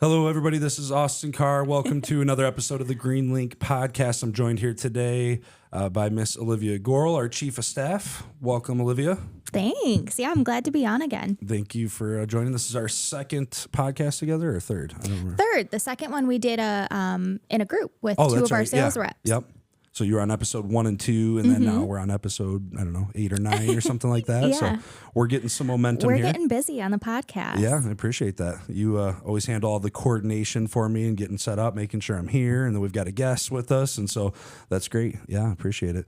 Hello, everybody. This is Austin Carr. Welcome to another episode of the Greenlink podcast. I'm joined here today by Miss Olivia Goral, our Chief of Staff. Welcome, Olivia. Thanks. Yeah, I'm glad to be on again. Thank you for joining. This is our second podcast together, or third? I don't remember. Third. The second one we did in a group with two of our sales reps. Yep. So you were on episode 1 and 2, and then now we're on episode, 8 or 9 or something like that. Yeah. So we're getting some momentum here. We're getting busy on the podcast. Yeah, I appreciate that. You always handle all the coordination for me and getting set up, making sure I'm here, and then we've got a guest with us, and so that's great. Yeah, I appreciate it.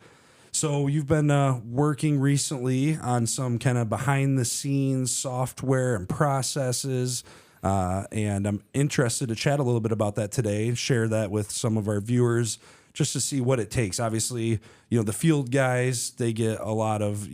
So you've been working recently on some kind of behind-the-scenes software and processes, and I'm interested to chat a little bit about that today, share that with some of our viewers, just to see what it takes. Obviously, the field guys, they get a lot of,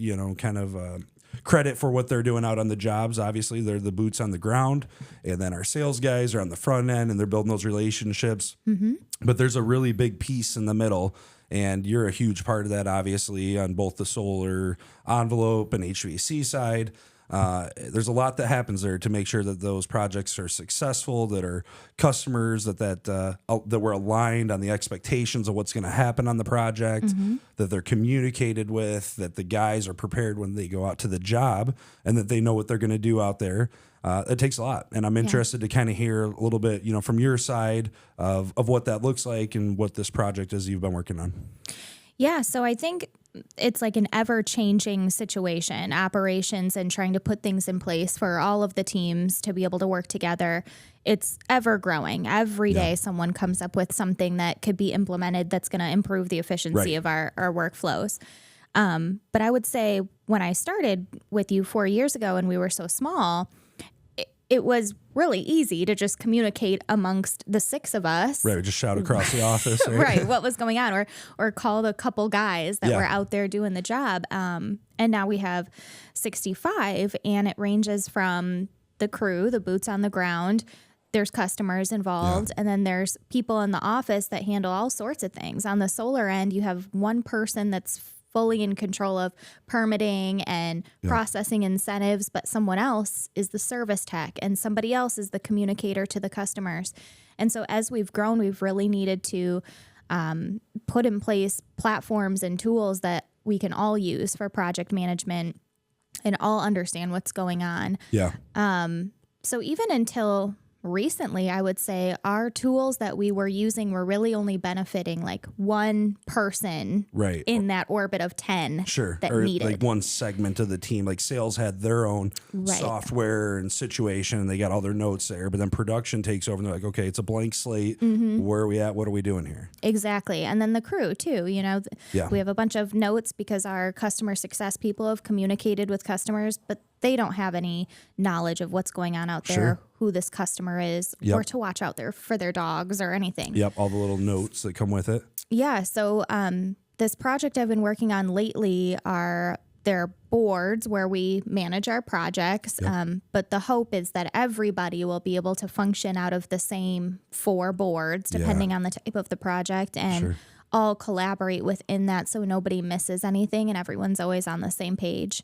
credit for what they're doing out on the jobs. Obviously, they're the boots on the ground. And then our sales guys are on the front end and they're building those relationships. Mm-hmm. But there's a really big piece in the middle. And you're a huge part of that, obviously, on both the solar envelope and HVAC side. There's a lot that happens there to make sure that those projects are successful, that our customers, that we're aligned on the expectations of what's going to happen on the project, that they're communicated with, that the guys are prepared when they go out to the job, and that they know what they're going to do out there. It takes a lot, and I'm interested to kind of hear a little bit, from your side of what that looks like and what this project is you've been working on. Yeah, so I think it's like an ever-changing situation, operations and trying to put things in place for all of the teams to be able to work together. It's ever-growing. Every day someone comes up with something that could be implemented that's going to improve the efficiency of our workflows. But I would say when I started with you 4 years ago and we were so small, it was really easy to just communicate amongst the 6 of us. Right, just shout across the office. Right, what was going on, or call the couple guys that were out there doing the job. And now we have 65, and it ranges from the crew, the boots on the ground. There's customers involved, and then there's people in the office that handle all sorts of things. On the solar end, you have one person that's fully in control of permitting and processing incentives, but someone else is the service tech and somebody else is the communicator to the customers. And so as we've grown, we've really needed to put in place platforms and tools that we can all use for project management and all understand what's going on. Yeah. So even until recently, I would say our tools that we were using were really only benefiting like one person in that orbit of 10 that or needed. Like one segment of the team. Like sales had their own software and situation, and they got all their notes there, but then production takes over and they're like, okay, it's a blank slate. Where are we at? What are we doing here? Exactly. And then the crew too, we have a bunch of notes because our customer success people have communicated with customers, but they don't have any knowledge of what's going on out there, who this customer is, or to watch out there for their dogs or anything. Yep, all the little notes that come with it. Yeah, so this project I've been working on lately are their boards where we manage our projects, but the hope is that everybody will be able to function out of the same 4 boards, depending on the type of the project, and all collaborate within that so nobody misses anything and everyone's always on the same page.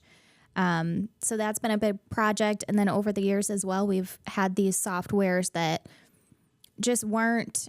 So that's been a big project. And then over the years as well, we've had these softwares that just weren't,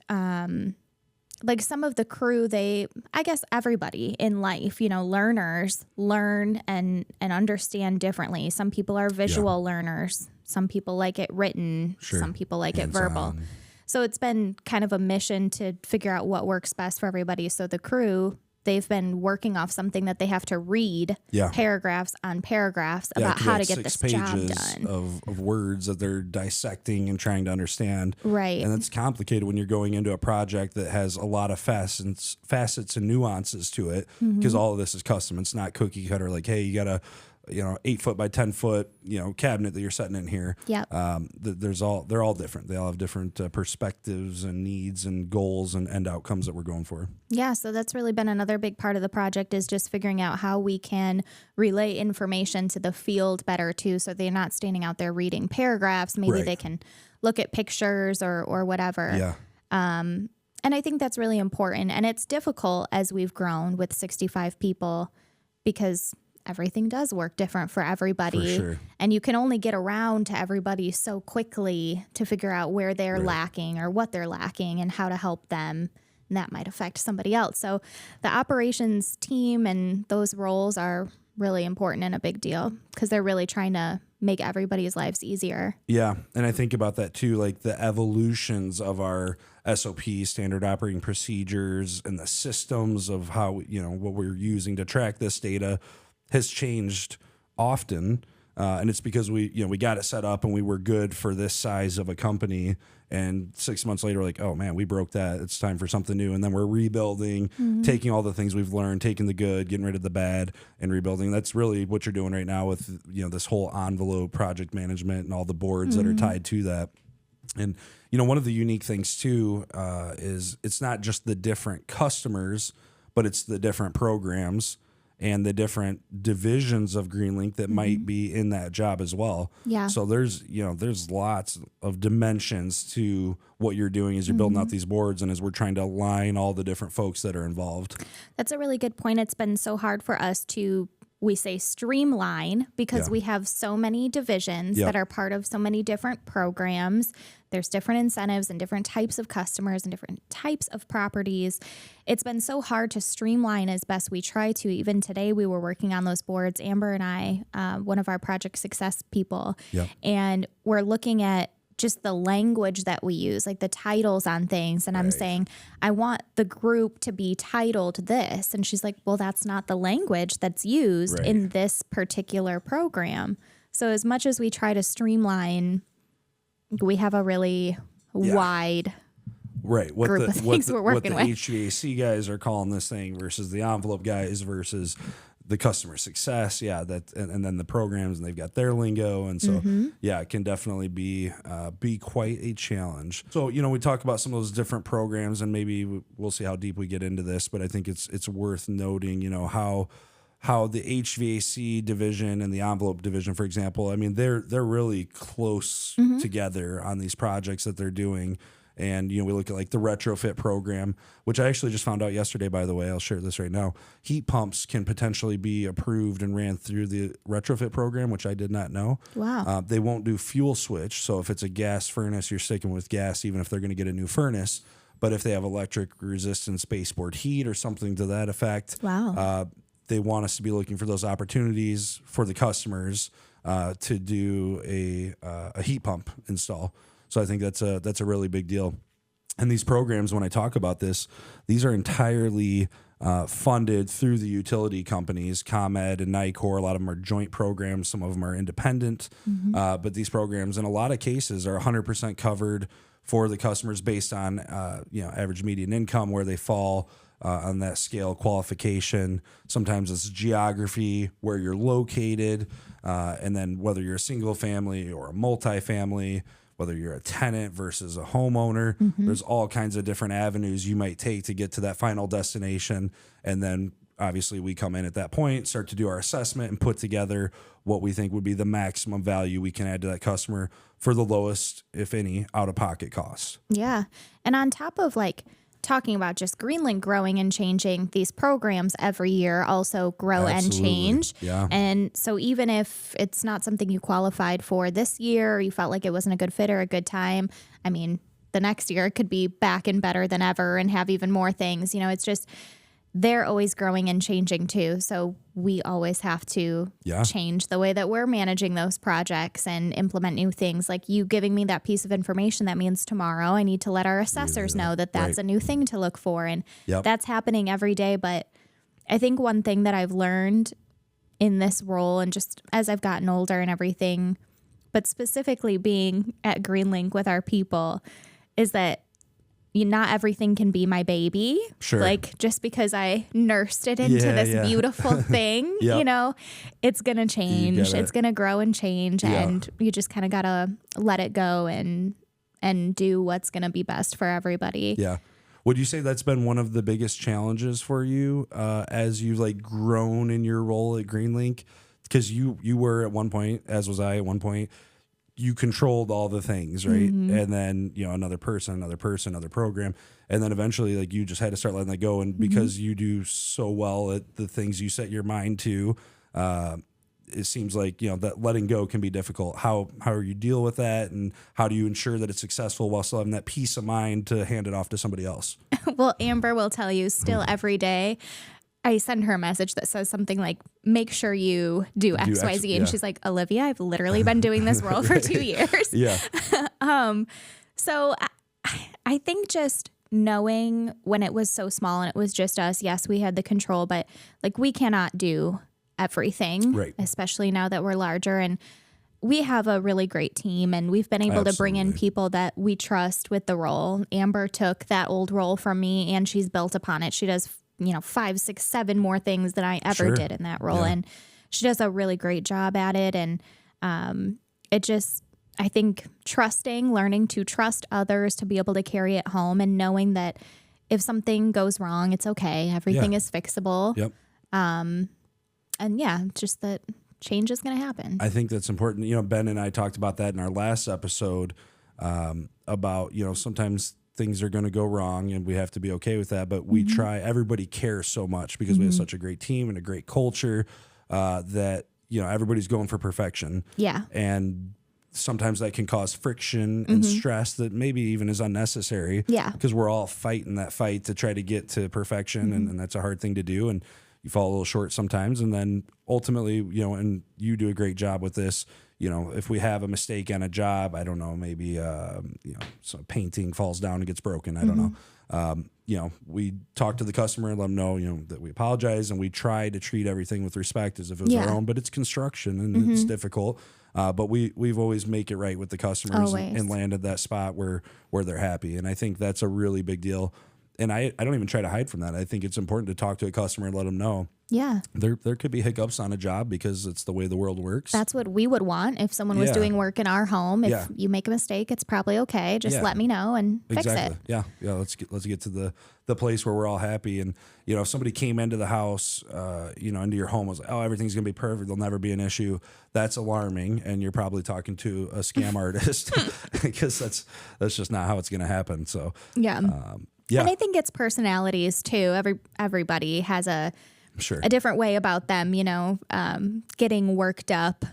like some of the crew, I guess everybody in life, learners learn and understand differently. Some people are visual learners. Some people like it written. Some people like it verbal. So it's been kind of a mission to figure out what works best for everybody. So the crew, they've been working off something that they have to read paragraphs on paragraphs about how to get this job done. Of words that they're dissecting and trying to understand. Right. And it's complicated when you're going into a project that has a lot of facets and nuances to it, because all of this is custom. It's not cookie cutter like, hey, you got a 8 foot by 10 foot, cabinet that you're setting in here. Yeah. They're all different. They all have different perspectives and needs and goals and end outcomes that we're going for. Yeah. So that's really been another big part of the project, is just figuring out how we can relay information to the field better too. So they're not standing out there reading paragraphs. Maybe they can look at pictures or whatever. Yeah. And I think that's really important. And it's difficult as we've grown with 65 people, because everything does work different for everybody. For sure. And you can only get around to everybody so quickly to figure out where they're lacking or what they're lacking and how to help them. And that might affect somebody else. So the operations team and those roles are really important and a big deal because they're really trying to make everybody's lives easier. Yeah. And I think about that too, like the evolutions of our SOP, standard operating procedures, and the systems of how, what we're using to track this data has changed often. And it's because we got it set up and we were good for this size of a company. And 6 months later, we're like, oh man, we broke that. It's time for something new. And then we're rebuilding, taking all the things we've learned, taking the good, getting rid of the bad, and rebuilding. That's really what you're doing right now with, this whole envelope project management and all the boards that are tied to that. And, one of the unique things too, is it's not just the different customers, but it's the different programs and the different divisions of Greenlink that might be in that job as well. Yeah. So there's lots of dimensions to what you're doing as you're building out these boards and as we're trying to align all the different folks that are involved. That's a really good point. It's been so hard for us to, we say, streamline because we have so many divisions that are part of so many different programs. There's different incentives and different types of customers and different types of properties. It's been so hard to streamline as best we try to. Even today, we were working on those boards, Amber and I, one of our project success people, and we're looking at just the language that we use, like the titles on things. And I'm saying, I want the group to be titled this. And she's like, well, that's not the language that's used in this particular program. So as much as we try to streamline, we have a really wide group of things we're working with. What the HVAC guys are calling this thing versus the envelope guys versus the customer success, and then the programs, and they've got their lingo, and so it can definitely be quite a challenge. So we talk about some of those different programs, and maybe we'll see how deep we get into this, but I think it's worth noting, how the HVAC division and the envelope division, for example, I mean they're really close together on these projects that they're doing. And, we look at like the retrofit program, which I actually just found out yesterday, by the way. I'll share this right now. Heat pumps can potentially be approved and ran through the retrofit program, which I did not know. Wow. They won't do fuel switch. So if it's a gas furnace, you're sticking with gas, even if they're going to get a new furnace. But if they have electric resistance baseboard heat or something to that effect, they want us to be looking for those opportunities for the customers to do a heat pump install. So I think that's a really big deal. And these programs, when I talk about this, these are entirely funded through the utility companies, ComEd and NICOR. A lot of them are joint programs. Some of them are independent. But these programs, in a lot of cases, are 100% covered for the customers based on average median income, where they fall on that scale qualification. Sometimes it's geography, where you're located, and then whether you're a single family or a multifamily, whether you're a tenant versus a homeowner. There's all kinds of different avenues you might take to get to that final destination. And then obviously we come in at that point, start to do our assessment and put together what we think would be the maximum value we can add to that customer for the lowest, if any, out-of-pocket cost. Yeah. And on top of talking about just Greenlink growing and changing, these programs every year also grow and change. Yeah. And so even if it's not something you qualified for this year, or you felt like it wasn't a good fit or a good time, I mean, the next year it could be back and better than ever and have even more things. It's just, they're always growing and changing too. So we always have to change the way that we're managing those projects and implement new things. Like you giving me that piece of information, that means tomorrow I need to let our assessors know that that's a new thing to look for. And that's happening every day. But I think one thing that I've learned in this role, and just as I've gotten older and everything, but specifically being at Greenlink with our people, is that not everything can be my baby. Sure. Like just because I nursed it into this beautiful thing, it's going to change. It's going to grow and change. And you just kind of got to let it go and do what's going to be best for everybody. Yeah. Would you say that's been one of the biggest challenges for you as you've grown in your role at Greenlink? Because you were at one point, as was I at one point, you controlled all the things, right? And then, another person, another program. And then eventually, you just had to start letting that go. And because you do so well at the things you set your mind to, it seems like, that letting go can be difficult. How you deal with that, and how do you ensure that it's successful while still having that peace of mind to hand it off to somebody else? Well, Amber will tell you still every day. I send her a message that says something like, make sure you do X, Y, Z. And she's like, Olivia, I've literally been doing this role for 2 years. Yeah. So I think just knowing when it was so small and it was just us, yes, we had the control, but like we cannot do everything, right, especially now that we're larger. And we have a really great team, and we've been able to bring in people that we trust with the role. Amber took that old role from me, and she's built upon it. She does 5, 6, 7 more things than I ever did in that role. Yeah. And she does a really great job at it. And I think learning to trust others to be able to carry it home, and knowing that if something goes wrong, it's okay. Everything is fixable. Yep. And just that change is going to happen. I think that's important. Ben and I talked about that in our last episode, about, sometimes things are going to go wrong and we have to be okay with that. But we try, everybody cares so much because we have such a great team and a great culture, that, everybody's going for perfection. Yeah. And sometimes that can cause friction and stress that maybe even is unnecessary. Yeah. Because we're all fighting that fight to try to get to perfection. And that's a hard thing to do. And you fall a little short sometimes. And then ultimately, and you do a great job with this. If we have a mistake on a job, I don't know, maybe, some painting falls down and gets broken. I don't know. We talk to the customer and let them know, that we apologize, and we try to treat everything with respect as if it was our own, but it's construction and it's difficult. But we've always make it right with the customers and landed that spot where they're happy. And I think that's a really big deal. And I don't even try to hide from that. I think it's important to talk to a customer and let them know. Yeah. There could be hiccups on a job because it's the way the world works. That's what we would want if someone was doing work in our home. If you make a mistake, it's probably okay. Just let me know and fix it. Yeah. Let's get to the place where we're all happy. And if somebody came into the house, into your home, was like, oh, everything's gonna be perfect, there'll never be an issue. That's alarming, and you're probably talking to a scam artist because that's just not how it's gonna happen. So yeah. And I think it's personalities too. Everybody has a different way about them, getting worked up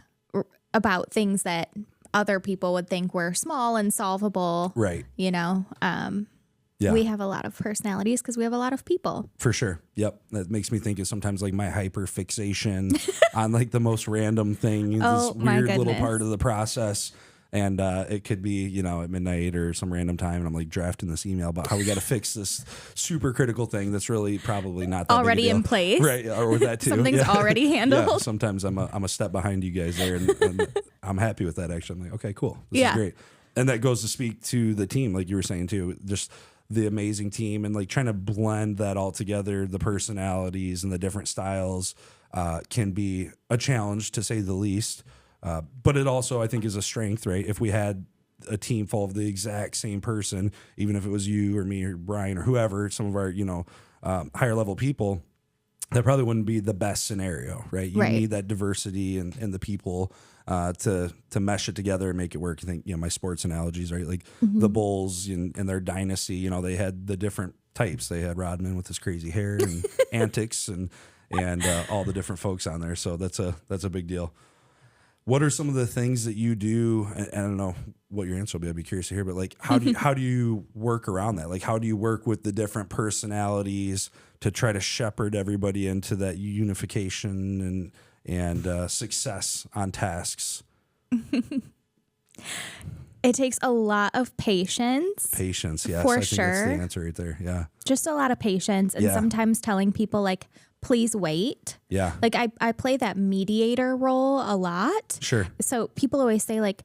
about things that other people would think were small and solvable. Right. We have a lot of personalities because we have a lot of people. For sure. Yep. That makes me think of sometimes like my hyper fixation on like the most random thing, this weird little part of the process. And it could be, at midnight or some random time, and I'm like drafting this email about how we got to fix this super critical thing that's really probably not that already big a deal. In place, right? Or that too. Something's already handled. Yeah, sometimes I'm a step behind you guys there, and I'm happy with that. Actually, I'm like, okay, cool, this is great, and that goes to speak to the team, like you were saying too, just the amazing team, and like trying to blend that all together. The personalities and the different styles can be a challenge, to say the least. But it also, I think, is a strength, right? If we had a team full of the exact same person, even if it was you or me or Brian or whoever, some of our, higher level people, that probably wouldn't be the best scenario, right? You need that diversity and the people to mesh it together and make it work. I think, my sports analogies, right? Like the Bulls and their dynasty, they had the different types. They had Rodman with his crazy hair and antics and all the different folks on there. So that's a big deal. What are some of the things that you do? And I don't know what your answer will be. I'd be curious to hear. But like, how do you work around that? Like, how do you work with the different personalities to try to shepherd everybody into that unification and success on tasks? It takes a lot of patience. Patience, yes. For I think sure. that's the answer right there. Yeah. Just a lot of patience, and sometimes telling people like, please wait. Yeah. Like I play that mediator role a lot. Sure. So people always say like,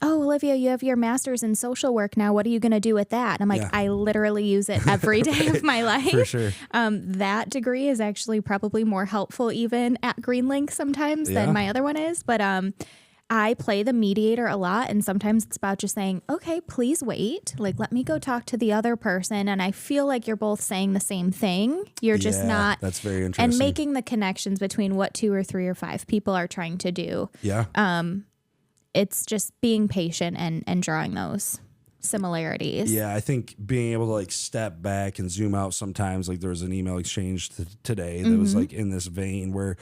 oh, Olivia, you have your master's in social work now. What are you going to do with that? And I'm like, I literally use it every day of my life. For sure. That degree is actually probably more helpful even at Greenlink sometimes than my other one is. But I play the mediator a lot, and sometimes it's about just saying, okay, please wait. Like, let me go talk to the other person. And I feel like you're both saying the same thing. You're just not. That's very interesting. And making the connections between what 2 or 3 or 5 people are trying to do. Yeah. It's just being patient and drawing those similarities. Yeah, I think being able to like step back and zoom out sometimes. Like there was an email exchange today that was like in this vein where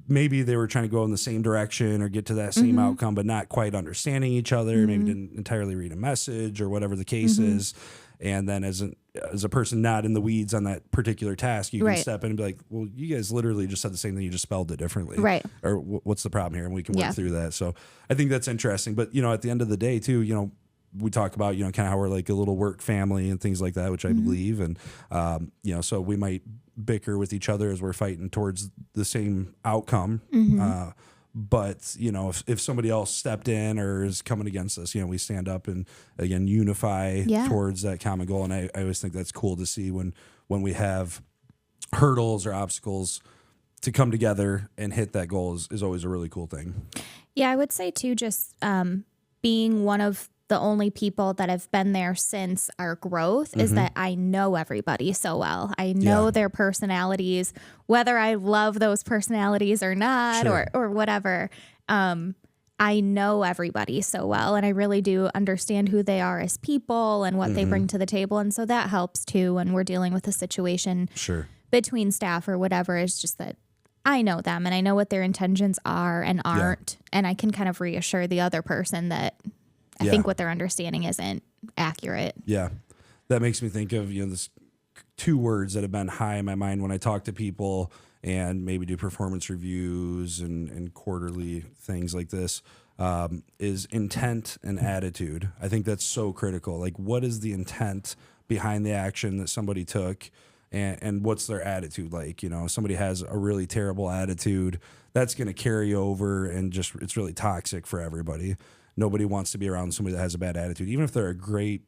maybe they were trying to go in the same direction or get to that same outcome, but not quite understanding each other. Maybe didn't entirely read a message or whatever the case is. And then as a person not in the weeds on that particular task, you can step in and be like, well, you guys literally just said the same thing. You just spelled it differently. Right. Or what's the problem here? And we can work through that. So I think that's interesting. But, at the end of the day too, we talk about, kind of how we're like a little work family and things like that, which I believe. And, so we might bicker with each other as we're fighting towards the same outcome. But, if somebody else stepped in or is coming against us, we stand up and, again, unify towards that common goal. And I always think that's cool to see when we have hurdles or obstacles to come together and hit that goal is always a really cool thing. Yeah, I would say, too, just being one of the only people that have been there since our growth is that I know everybody so well. I know their personalities, whether I love those personalities or not, or whatever. I know everybody so well, and I really do understand who they are as people and what they bring to the table. And so that helps too when we're dealing with a situation between staff or whatever. Is just that I know them and I know what their intentions are and aren't, and I can kind of reassure the other person that I think what they're understanding isn't accurate. Yeah. That makes me think of, this two words that have been high in my mind when I talk to people and maybe do performance reviews and quarterly things like this, is intent and attitude. I think that's so critical. Like, what is the intent behind the action that somebody took, and what's their attitude like? If somebody has a really terrible attitude, that's going to carry over and just, it's really toxic for everybody. Nobody wants to be around somebody that has a bad attitude, even if they're a great,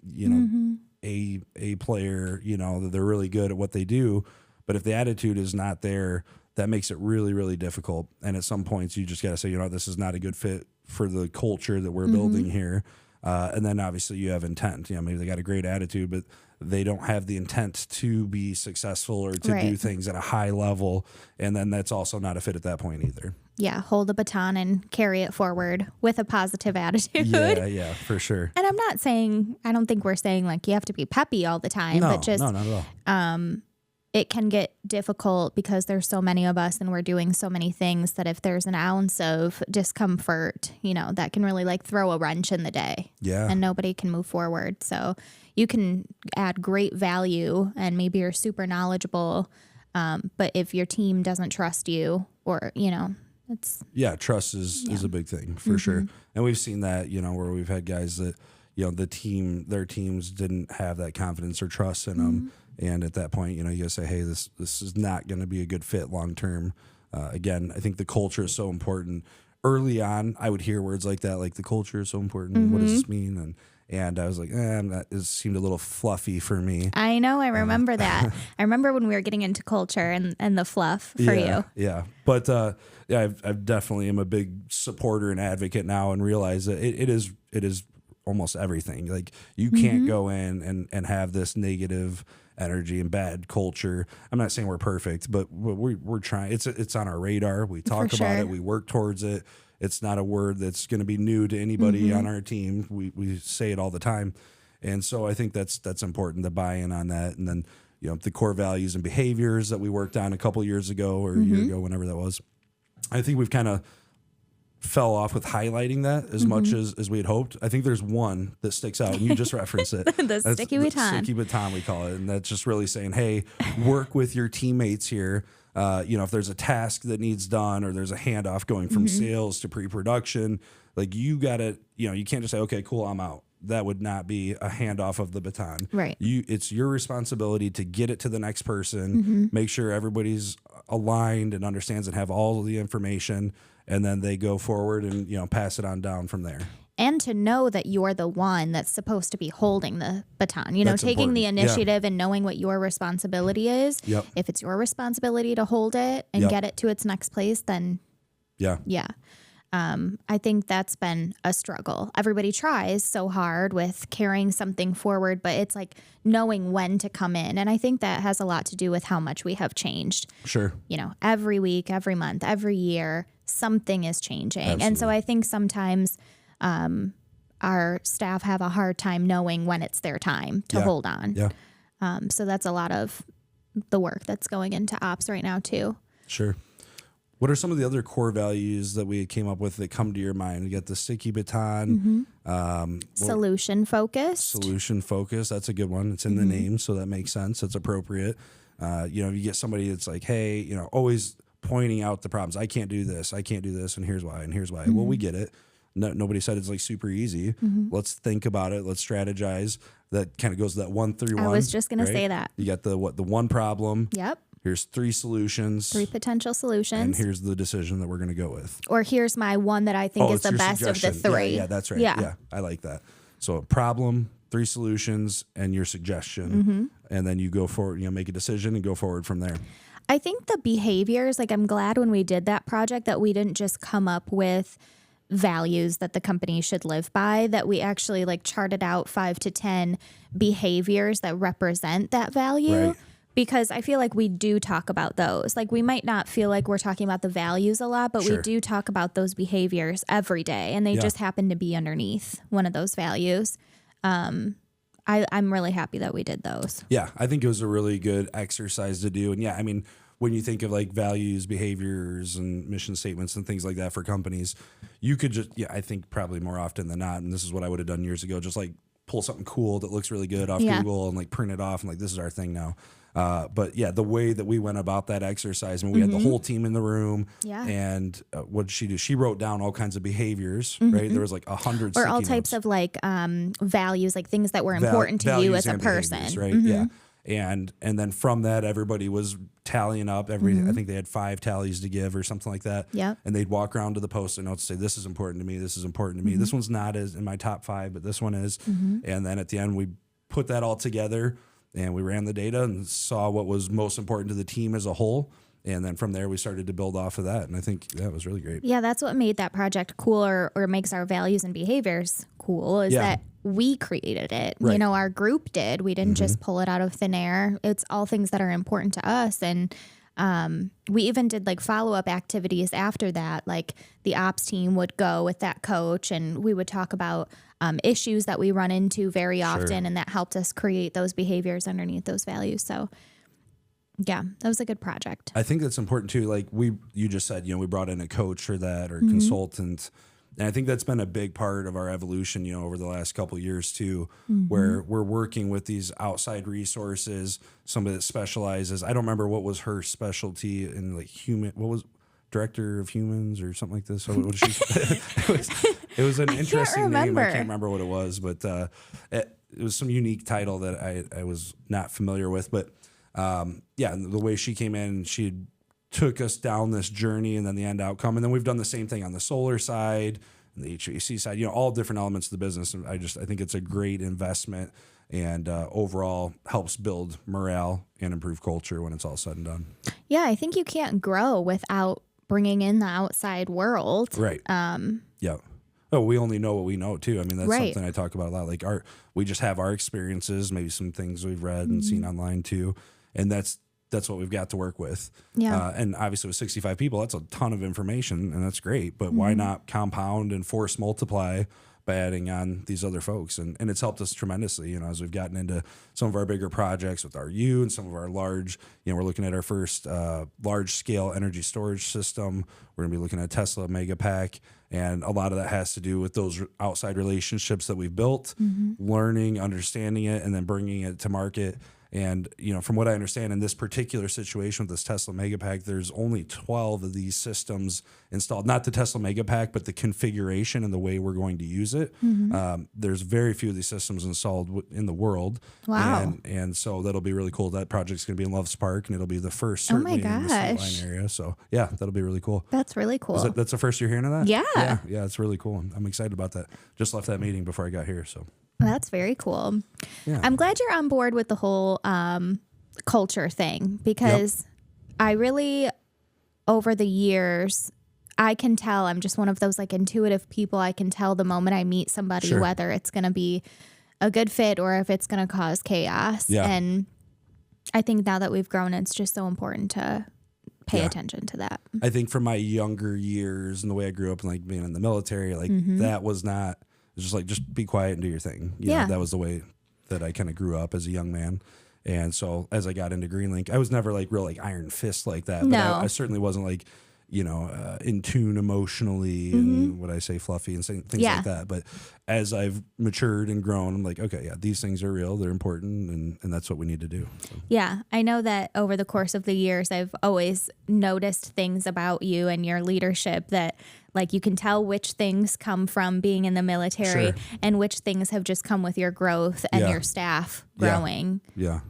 a player, that they're really good at what they do. But if the attitude is not there, that makes it really, really difficult. And at some points, you just got to say, this is not a good fit for the culture that we're building here. And then obviously you have intent. Maybe they got a great attitude, but they don't have the intent to be successful or to do things at a high level. And then that's also not a fit at that point either. Yeah, hold a baton and carry it forward with a positive attitude. Yeah, for sure. And I don't think we're saying like you have to be peppy all the time, but just no, not at all. It can get difficult because there's so many of us and we're doing so many things that if there's an ounce of discomfort, that can really like throw a wrench in the day. Yeah. And nobody can move forward. So you can add great value and maybe you're super knowledgeable, but if your team doesn't trust you or, trust is a big thing for sure. And we've seen that, where we've had guys that, their teams didn't have that confidence or trust in them. And at that point, you gotta say, hey, this is not going to be a good fit long term. Again, I think the culture is so important. Early on, I would hear words like that, like the culture is so important. What does this mean? And I was like, it seemed a little fluffy for me. I know. I remember that. I remember when we were getting into culture and the fluff for you. Yeah. But I've definitely am a big supporter and advocate now and realize that it is almost everything. Like you can't go in and have this negative energy and bad culture. I'm not saying we're perfect, but we're trying. It's on our radar. We talk about it. We work towards it. It's not a word that's going to be new to anybody on our team. We say it all the time. And so I think that's important to buy in on that. And then, the core values and behaviors that we worked on a couple years ago or a year ago, whenever that was. I think we've kind of fell off with highlighting that as much as we had hoped. I think there's one that sticks out, and you just referenced it. The sticky baton. Sticky baton, we call it. And that's just really saying, hey, work with your teammates here. If there's a task that needs done or there's a handoff going from sales to pre-production, like you got to, you can't just say, okay, cool, I'm out. That would not be a handoff of the baton. Right. It's your responsibility to get it to the next person, make sure everybody's aligned and understands and have all of the information, and then they go forward and, pass it on down from there. And to know that you're the one that's supposed to be holding the baton, That's taking important. the initiative and knowing what your responsibility is. Yep. If it's your responsibility to hold it and get it to its next place, then yeah. I think that's been a struggle. Everybody tries so hard with carrying something forward, but it's like knowing when to come in. And I think that has a lot to do with how much we have changed. Sure. Every week, every month, every year, something is changing. Absolutely. And so I think sometimes our staff have a hard time knowing when it's their time to hold on. Yeah. So that's a lot of the work that's going into ops right now too. Sure. What are some of the other core values that we came up with that come to your mind? You got the sticky baton, Solution focused. solution focus. That's a good one. It's in the name, so that makes sense. It's appropriate. You get somebody that's like, hey, always pointing out the problems. I can't do this, and here's why, and here's why. Well, we get it. Nobody said it's like super easy. Let's think about it. Let's strategize. That kind of goes to that 1-3-1. I was just going to say that. You got the one problem. Yep. Here's 3 solutions. 3 potential solutions. And here's the decision that we're going to go with. Or here's my one that I think is the best of the 3. Yeah, that's right. Yeah. Yeah, I like that. So a problem, 3 solutions, and your suggestion. And then you go forward, make a decision and go forward from there. I think the behaviors, like I'm glad when we did that project that we didn't just come up with values that the company should live by, that we actually like charted out 5 to 10 behaviors that represent that value. Right. Because I feel like we do talk about those. Like we might not feel like we're talking about the values a lot, but we do talk about those behaviors every day. And they just happen to be underneath one of those values. I'm really happy that we did those. Yeah, I think it was a really good exercise to do. And when you think of like values, behaviors, and mission statements and things like that for companies, you could just, I think probably more often than not, and this is what I would have done years ago, just like pull something cool that looks really good off Google and like print it off and like, this is our thing now. But the way that we went about that exercise, we had the whole team in the room, and what did she do? She wrote down all kinds of behaviors, right? There was like 100 or all types of like values, like things that were important to you as a person, right? Yeah. And then from that, everybody was tallying up I think they had 5 tallies to give or something like that. Yeah. And they'd walk around to the Post-it notes and say, this is important to me. This is important to me. This one's not as in my top 5, but this one is. And then at the end, we put that all together and we ran the data and saw what was most important to the team as a whole. And then from there, we started to build off of that. And I think that was really great. Yeah, that's what made that project cool or makes our values and behaviors cool is that we created it. Right. Our group did. We didn't just pull it out of thin air. It's all things that are important to us. And we even did like follow-up activities after that. Like the ops team would go with that coach and we would talk about issues that we run into very often. And that helped us create those behaviors underneath those values. So yeah, that was a good project. I think that's important too. Like you just said, we brought in a coach for that or consultant. And I think that's been a big part of our evolution, over the last couple of years too, where we're working with these outside resources, somebody that specializes. I don't remember what was her specialty in like what was director of humans or something like this. So what was she? it was an interesting name. I can't remember what it was, but it was some unique title that I was not familiar with. But the way she came in, she took us down this journey and then the end outcome. And then we've done the same thing on the solar side and the HVAC side, all different elements of the business. And I think it's a great investment and overall helps build morale and improve culture when it's all said and done. Yeah, I think you can't grow without bringing in the outside world. Right. Yeah. Oh, we only know what we know too. I mean, that's something I talk about a lot. Like we just have our experiences, maybe some things we've read and seen online too. And that's what we've got to work with. Yeah. And obviously with 65 people, that's a ton of information and that's great, but why not compound and force multiply by adding on these other folks? And it's helped us tremendously, as we've gotten into some of our bigger projects with RU and some of our large, we're looking at our first large scale energy storage system. We're gonna be looking at Tesla Megapack. And a lot of that has to do with those outside relationships that we've built, learning, understanding it, and then bringing it to market. And, from what I understand in this particular situation with this Tesla Megapack, there's only 12 of these systems installed, not the Tesla Megapack, but the configuration and the way we're going to use it. There's very few of these systems installed in the world. Wow. And so that'll be really cool. That project's going to be in Loves Park and it'll be the first certainly in the state line area. So yeah, that'll be really cool. That's really cool. That's the first you're hearing of that? Yeah. Yeah, it's really cool. I'm excited about that. Just left that meeting before I got here. So that's very cool. Yeah. I'm glad you're on board with the whole culture thing because I really, over the years, I can tell I'm just one of those like intuitive people. I can tell the moment I meet somebody whether it's going to be a good fit or if it's going to cause chaos. Yeah. And I think now that we've grown, it's just so important to pay attention to that. I think from my younger years and the way I grew up and like being in the military, like that was not. Just be quiet and do your thing. You know, that was the way that I kind of grew up as a young man. And so as I got into Greenlink, I was never like real like iron fist like that. But I certainly wasn't like in tune emotionally and what I say fluffy and things like that. But as I've matured and grown, I'm like, okay, yeah, these things are real. They're important. And that's what we need to do. So. Yeah. I know that over the course of the years, I've always noticed things about you and your leadership that like you can tell which things come from being in the military and which things have just come with your growth and your staff growing. Yeah.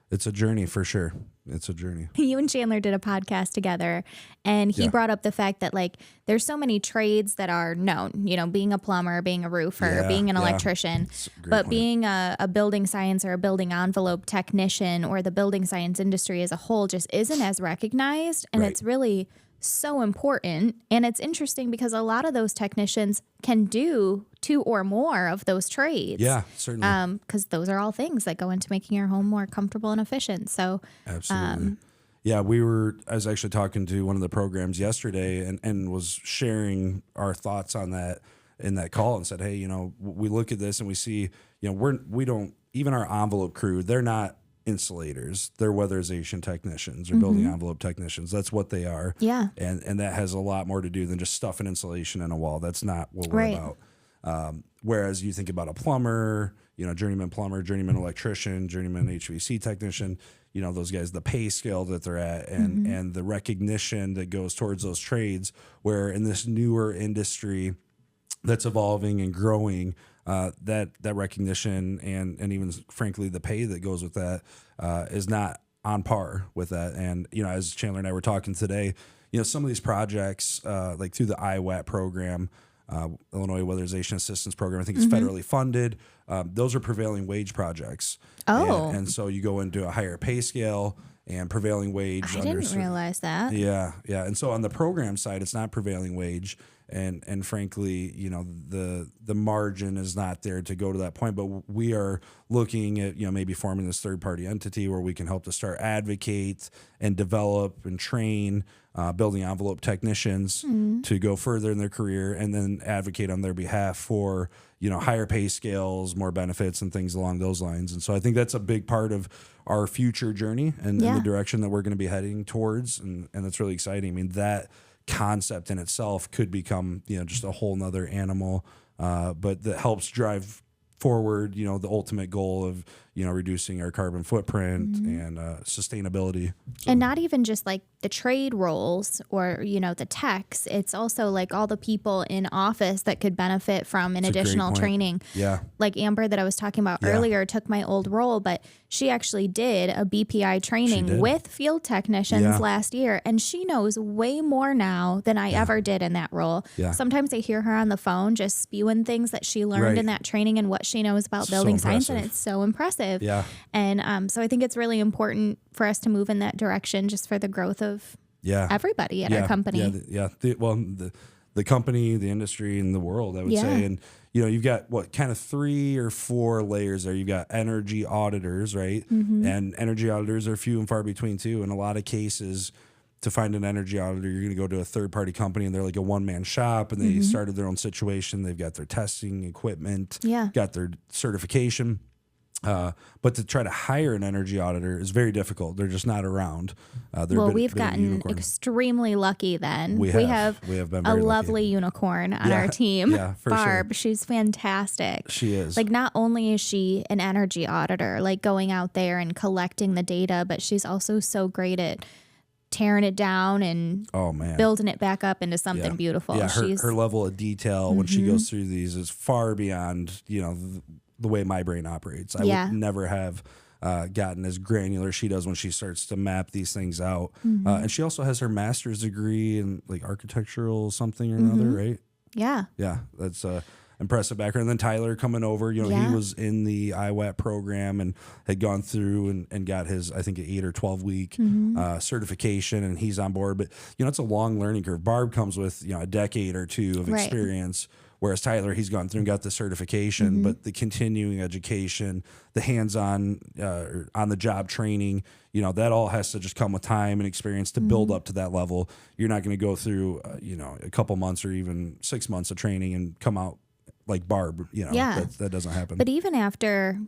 It's a journey for sure. It's a journey. You and Chandler did a podcast together, and he brought up the fact that like there's so many trades that are known, being a plumber, being a roofer, being an electrician, but point. Being a building science or a building envelope technician or the building science industry as a whole just isn't as recognized. And it's really so important. And it's interesting because a lot of those technicians can do 2 or more of those trades. Yeah, certainly. Because those are all things that go into making your home more comfortable and efficient. So absolutely. I was actually talking to one of the programs yesterday and was sharing our thoughts on that in that call and said, hey, we look at this and we see, we don't, even our envelope crew, they're not insulators, they're weatherization technicians or building envelope technicians. That's what they are. Yeah. And that has a lot more to do than just stuffing insulation in a wall. That's not what we're about. Whereas you think about a plumber, journeyman plumber, journeyman electrician, journeyman HVAC technician, those guys, the pay scale that they're at and the recognition that goes towards those trades, where in this newer industry that's evolving and growing, that recognition and even frankly the pay that goes with that is not on par with that. And as Chandler and I were talking today, some of these projects like through the IWAT program, Illinois Weatherization Assistance Program, I think it's federally funded. Those are prevailing wage projects. Oh, and so you go into a higher pay scale and prevailing wage. I didn't realize that. Yeah. And so on the program side, it's not prevailing wage. And frankly, the margin is not there to go to that point. But we are looking at, maybe forming this third party entity where we can help to start advocate and develop and train building envelope technicians to go further in their career and then advocate on their behalf for, higher pay scales, more benefits and things along those lines. And so I think that's a big part of our future journey and the direction that we're going to be heading towards. And that's really exciting. I mean, that concept in itself could become, just a whole nother animal, but that helps drive forward, the ultimate goal of, reducing our carbon footprint and sustainability. So. And not even just like the trade roles or, the techs. It's also like all the people in office that could benefit from an additional training. Yeah. Like Amber that I was talking about earlier took my old role, but she actually did a BPI training with field technicians last year. And she knows way more now than I ever did in that role. Yeah. Sometimes I hear her on the phone just spewing things that she learned in that training and what she knows about building science. And it's so impressive. Yeah. And so I think it's really important for us to move in that direction just for the growth of everybody at our company. The company, the industry, and the world, I would say. And, you've got kind of 3 or 4 layers there. You've got energy auditors, right? And energy auditors are few and far between too. In a lot of cases, to find an energy auditor, you're going to go to a third-party company, and they're like a one-man shop, and they started their own situation. They've got their testing equipment, got their certification. But to try to hire an energy auditor is very difficult. They're just not around. We've gotten extremely lucky then. We have been a lovely unicorn on our team. Yeah, for Barb, she's fantastic. She is. Like, not only is she an energy auditor, like going out there and collecting the data, but she's also so great at tearing it down and building it back up into something beautiful. Yeah, her level of detail when she goes through these is far beyond, the way my brain operates. I would never have gotten as granular as she does when she starts to map these things out. And she also has her master's degree in like architectural something or another, right? Yeah. Yeah. That's impressive background. And then Tyler coming over, he was in the IWAT program and had gone through and got his, I think, 8 or 12 week certification, and he's on board. But, it's a long learning curve. Barb comes with, a decade or 2 of experience. Whereas Tyler, he's gone through and got the certification, but the continuing education, the hands-on, on the job training, that all has to just come with time and experience to build up to that level. You're not going to go through, a couple months or even 6 months of training and come out like Barb. That doesn't happen. But even after,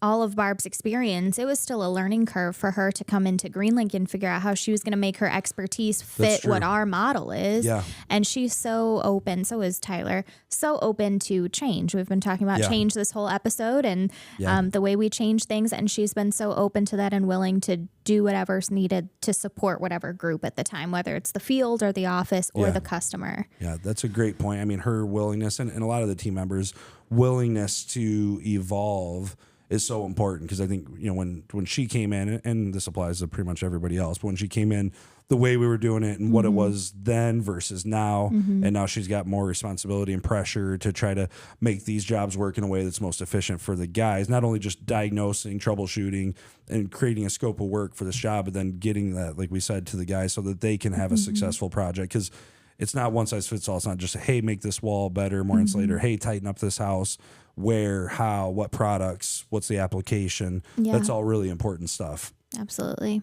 all of Barb's experience, it was still a learning curve for her to come into Greenlink and figure out how she was going to make her expertise fit what our model is. Yeah. And she's so open, so is Tyler, so open to change. We've been talking about change this whole episode and the way we change things. And she's been so open to that and willing to do whatever's needed to support whatever group at the time, whether it's the field or the office or the customer. Yeah, that's a great point. I mean, her willingness and a lot of the team members' willingness to evolve is so important, because I think, you know, when she came in, and this applies to pretty much everybody else, but when she came in, the way we were doing it and what it was then versus now, and now she's got more responsibility and pressure to try to make these jobs work in a way that's most efficient for the guys, not only just diagnosing, troubleshooting, and creating a scope of work for this job, but then getting that, like we said, to the guys so that they can have a successful project. Because it's not one size fits all. It's not just, hey, make this wall better, more insulator, hey, tighten up this house, where, how, what products, what's the application. That's all really important stuff. Absolutely.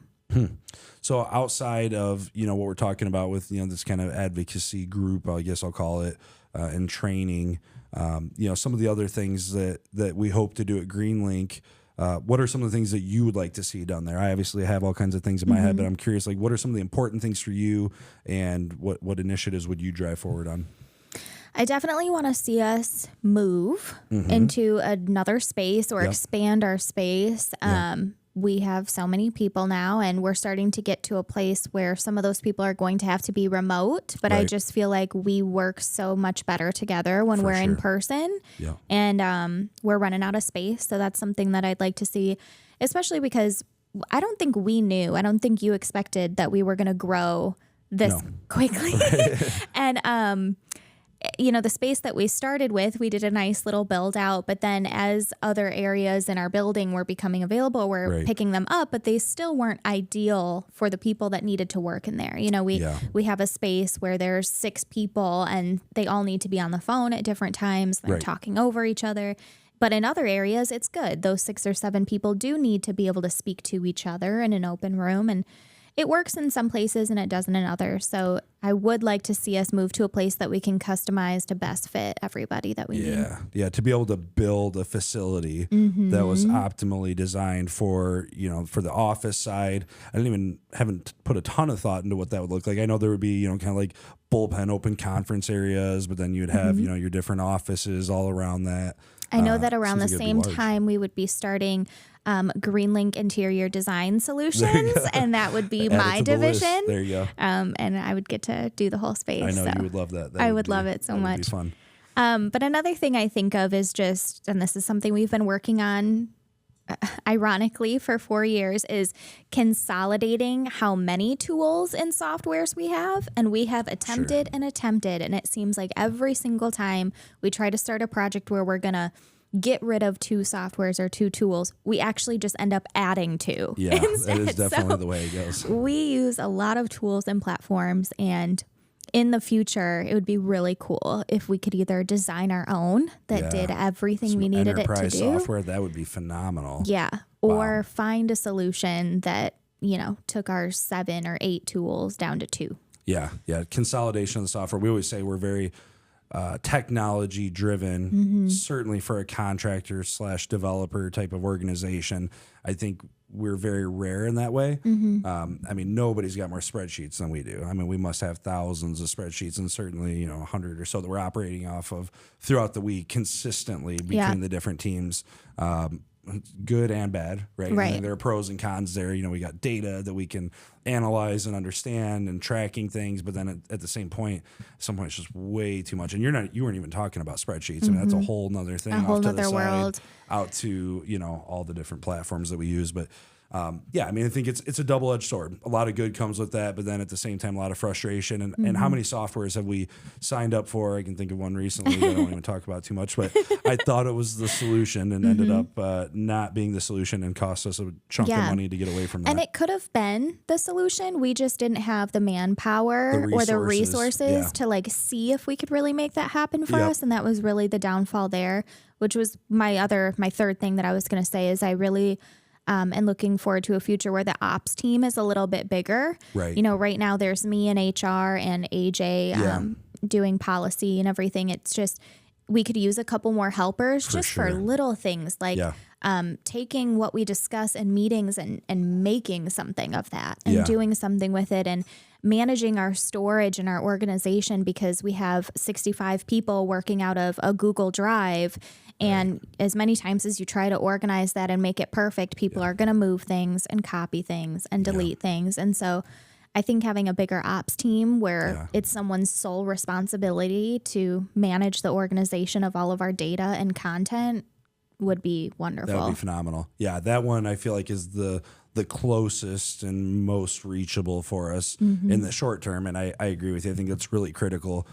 So outside of, you know, what we're talking about with, you know, this kind of advocacy group, I guess I'll call it, and training, you know, some of the other things that we hope to do at Greenlink, what are some of the things that you would like to see done there? I obviously have all kinds of things in my head, but I'm curious, like, what are some of the important things for you, and what initiatives would you drive forward on? I definitely want to see us move into another space or expand our space. We have so many people now, and we're starting to get to a place where some of those people are going to have to be remote. But I just feel like we work so much better together when we're in person. And we're running out of space. So that's something that I'd like to see, especially because I don't think you expected that we were going to grow this quickly. And, you know, the space that we started with, we did a nice little build out, but then as other areas in our building were becoming available, we're picking them up, but they still weren't ideal for the people that needed to work in there. You know, we have a space where there's 6 people and they all need to be on the phone at different times. They're talking over each other. But in other areas, it's good. Those 6 or 7 people do need to be able to speak to each other in an open room, and it works in some places and it doesn't in others. So I would like to see us move to a place that we can customize to best fit everybody that we need. Yeah. To be able to build a facility that was optimally designed for, you know, for the office side. Haven't put a ton of thought into what that would look like. I know there would be, you know, kind of like bullpen open conference areas, but then you'd have, you know, your different offices all around that. I know that around the same time we would be starting Greenlink Interior Design Solutions, and that would be my division. There you go. And I would get to do the whole space. I know you would love that. I would love it so much. Would be fun. But another thing I think of is just, and this is something we've been working on, ironically, for 4 years, is consolidating how many tools and softwares we have. And we have attempted and attempted, and it seems like every single time we try to start a project where we're going to get rid of 2 softwares or 2 tools, we actually just end up adding 2. Yeah, that is definitely the way it goes. We use a lot of tools and platforms, and in the future, it would be really cool if we could either design our own that did everything we needed it to do. Enterprise software, that would be phenomenal. Yeah. Or find a solution that, you know, took our 7 or 8 tools down to 2. Yeah. Consolidation of the software. We always say we're very technology driven, certainly for a contractor / developer type of organization. I think we're very rare in that way. I mean, nobody's got more spreadsheets than we do. I mean, we must have thousands of spreadsheets, and certainly, you know, 100 or so that we're operating off of throughout the week consistently between the different teams. Good and bad, right? And there are pros and cons there. You know, we got data that we can analyze and understand and tracking things, but then at the same point, at some point it's just way too much. And you weren't even talking about spreadsheets. I mean, that's a whole nother thing, a whole off to nother the side, world, out to, you know, all the different platforms that we use. But yeah, I mean, I think it's a double-edged sword. A lot of good comes with that, but then at the same time, a lot of frustration. And how many softwares have we signed up for? I can think of one recently that I don't even talk about too much, but I thought it was the solution and ended up not being the solution and cost us a chunk of money to get away from that. And it could have been the solution. We just didn't have the manpower or the resources to like see if we could really make that happen for us. And that was really the downfall there, which was my third thing that I was going to say is I really and looking forward to a future where the ops team is a little bit bigger. Right. You know, right now there's me and HR and AJ doing policy and everything. It's just, we could use a couple more helpers for little things like taking what we discuss in meetings and making something of that and doing something with it and managing our storage and our organization, because we have 65 people working out of a Google Drive. And as many times as you try to organize that and make it perfect, people are going to move things and copy things and delete things. And so I think having a bigger ops team where it's someone's sole responsibility to manage the organization of all of our data and content would be wonderful. That would be phenomenal. Yeah, that one I feel like is the closest and most reachable for us in the short term. And I agree with you. I think that's really critical.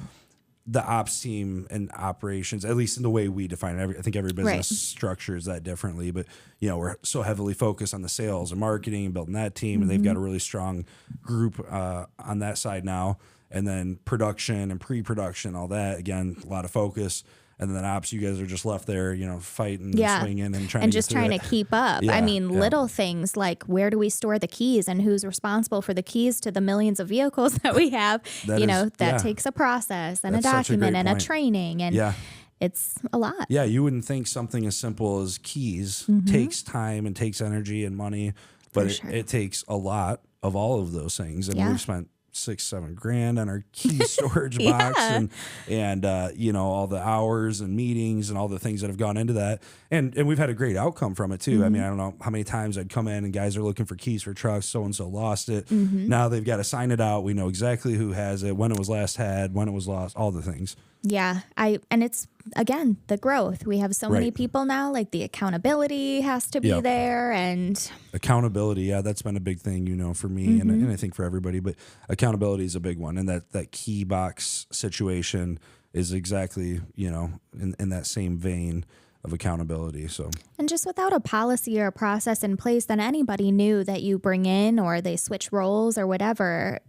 The ops team and operations, at least in the way we define it, I think every business structures that differently. But, we're so heavily focused on the sales and marketing, building that team, and they've got a really strong group on that side now. And then production and pre-production, all that, again, a lot of focus. And then ops, you guys are just left there, fighting and swinging and trying to keep up. Yeah, I mean, little things like where do we store the keys and who's responsible for the keys to the millions of vehicles that we have. That takes a process and a document and a training. And it's a lot. Yeah, you wouldn't think something as simple as keys takes time and takes energy and money, but it takes a lot of all of those things. And we've spent $6,000-7,000 on our key storage box and all the hours and meetings and all the things that have gone into that. And we've had a great outcome from it too. I mean, I don't know how many times I'd come in and guys are looking for keys for trucks. So-and-so lost it. Now they've got to sign it out. We know exactly who has it, when it was last had, when it was lost, all the things. Yeah. And it's, again, the growth. We have so many people now, like the accountability has to be there. And accountability. Yeah. That's been a big thing, for me and I think for everybody, but accountability is a big one. And that key box situation is exactly, in that same vein of accountability. So, and just without a policy or a process in place, then anybody new that you bring in or they switch roles or whatever,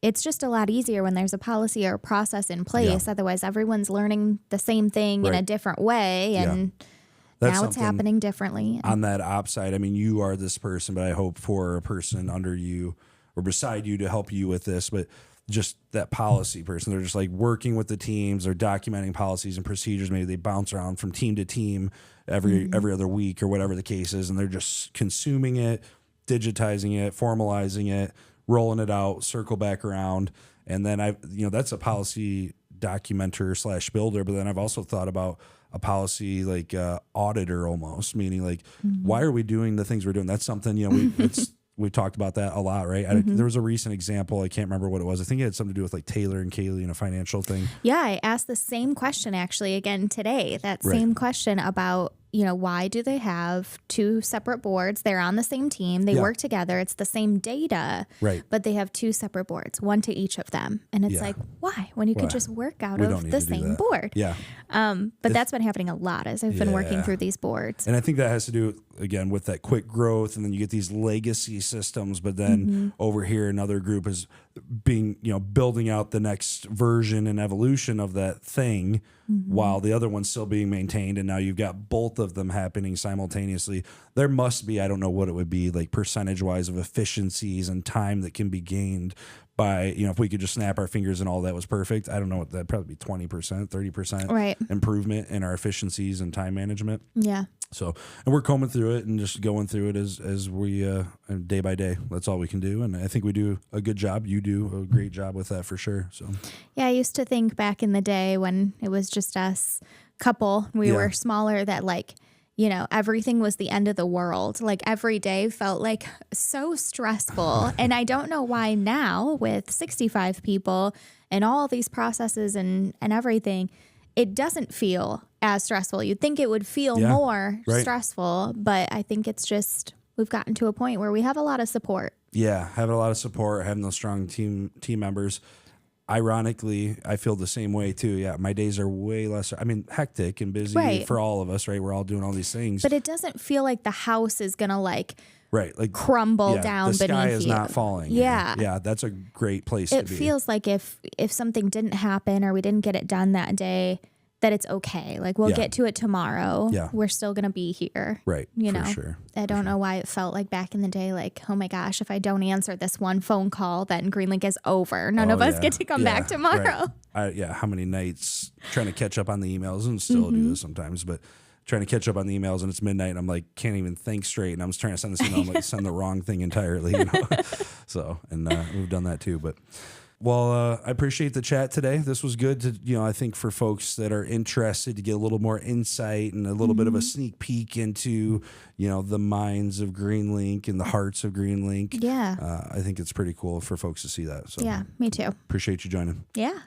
it's just a lot easier when there's a policy or a process in place. Otherwise, everyone's learning the same thing in a different way. And now it's happening differently. On that ops side, I mean, you are this person, but I hope for a person under you or beside you to help you with this. But just that policy person, they're just like working with the teams, they're documenting policies and procedures. Maybe they bounce around from team to team every other week or whatever the case is. And they're just consuming it, digitizing it, formalizing it, rolling it out, circle back around. And then that's a policy documenter / builder. But then I've also thought about a policy like auditor almost, meaning like, why are we doing the things we're doing? That's something, we've talked about that a lot, right? There was a recent example. I can't remember what it was. I think it had something to do with like Taylor and Kaylee and a financial thing. Yeah. I asked the same question actually again today, that same question about, why do they have two separate boards? They're on the same team. They work together. It's the same data, but they have two separate boards, one to each of them. And it's like, why? When you could just work out of the same board. Yeah. But that's been happening a lot as I've been working through these boards. And I think that has to do, again, with that quick growth. And then you get these legacy systems. But then over here, another group is being, building out the next version and evolution of that thing while the other one's still being maintained. And now you've got both of them happening simultaneously. There must be, I don't know what it would be, like percentage wise of efficiencies and time that can be gained by, if we could just snap our fingers and all that was perfect. I don't know what that'd probably be 20%, 30% improvement in our efficiencies and time management. Yeah. So, and we're combing through it and just going through it as we, day by day. That's all we can do. And I think we do a good job. You do a great job with that for sure. So, yeah, I used to think back in the day when it was just us couple, we were smaller, that like, everything was the end of the world. Like every day felt like so stressful. And I don't know why now with 65 people and all these processes and everything, it doesn't feel as stressful. You'd think it would feel more stressful, but I think it's just we've gotten to a point where we have a lot of support. Yeah, having a lot of support, having those strong team members. Ironically, I feel the same way too. Yeah, my days are way less, hectic and busy for all of us, right? We're all doing all these things. But it doesn't feel like the house is going to like crumble down beneath you. The sky is not falling. Yeah. Yeah, that's a great place to be. It feels like if something didn't happen or we didn't get it done that day, that it's okay. Like we'll get to it tomorrow. Yeah. We're still going to be here. Right. For sure. I don't know why it felt like back in the day, like, oh my gosh, if I don't answer this one phone call, then Greenlink is over. None of us get to come back tomorrow. Right. How many nights trying to catch up on the emails and still do this sometimes. But trying to catch up on the emails, and it's midnight, and I'm like, can't even think straight. And I was trying to send this email, I'm like, send the wrong thing entirely, you know? So, and we've done that too. But, well, I appreciate the chat today. This was good to, you know, I think for folks that are interested to get a little more insight and a little bit of a sneak peek into, you know, the minds of Greenlink and the hearts of Greenlink. Yeah. I think it's pretty cool for folks to see that. So Yeah, me too. appreciate you joining. Yeah.